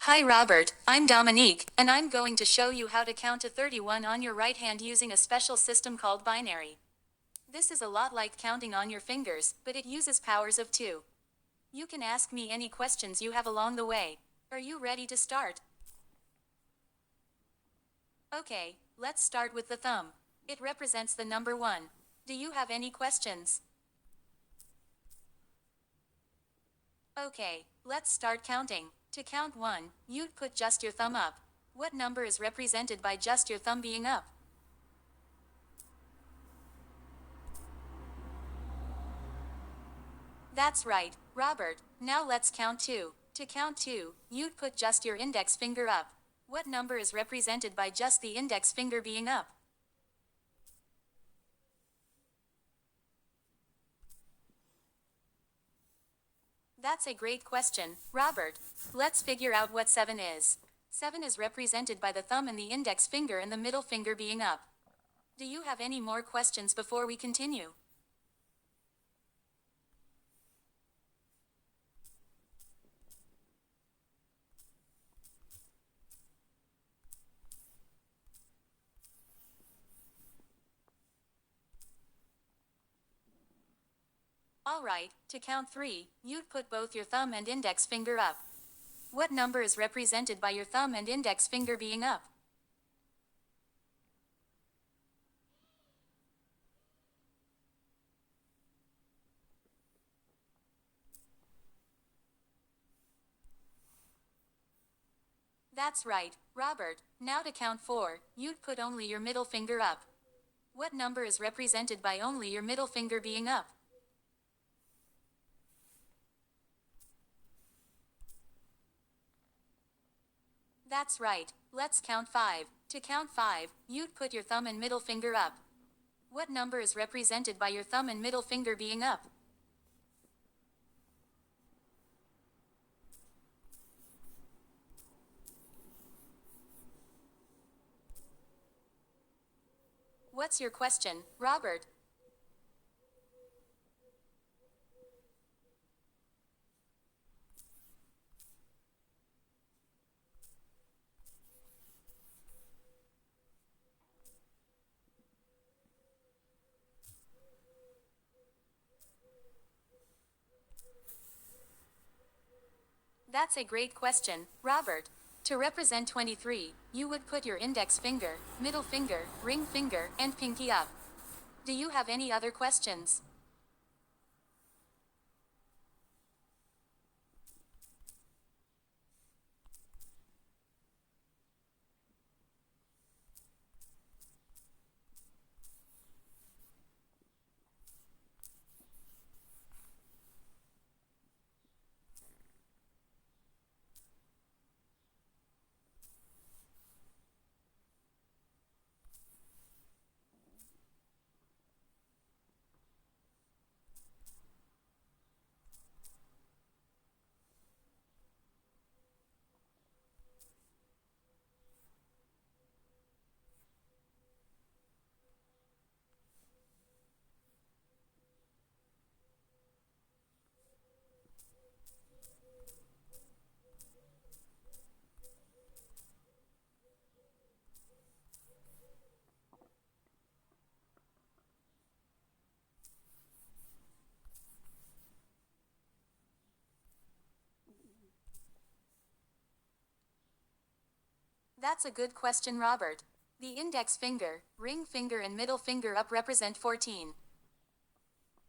Hi Robert, I'm Dominique, and I'm going to show you how to count to 31 on your right hand using a special system called binary. This is a lot like counting on your fingers, but it uses powers of 2. You can ask me any questions you have along the way. Are you ready to start? Okay, let's start with the thumb. It represents the number 1. Do you have any questions? Okay, let's start counting. To count 1, you'd put just your thumb up. What number is represented by just your thumb being up? That's right, Robert. Now let's count 2. To count 2, you'd put just your index finger up. What number is represented by just the index finger being up? That's a great question, Robert. Let's figure out what 7 is. 7 is represented by the thumb and the index finger and the middle finger being up. Do you have any more questions before we continue? Alright, to count 3, you'd put both your thumb and index finger up. What number is represented by your thumb and index finger being up? That's right, Robert. Now to count 4, you'd put only your middle finger up. What number is represented by only your middle finger being up? That's right. Let's count 5. To count 5, you'd put your thumb and middle finger up. What number is represented by your thumb and middle finger being up? What's your question, Robert? That's a great question, Robert. To represent 23, you would put your index finger, middle finger, ring finger, and pinky up. Do you have any other questions? That's a good question, Robert. The index finger, ring finger, and middle finger up represent 14.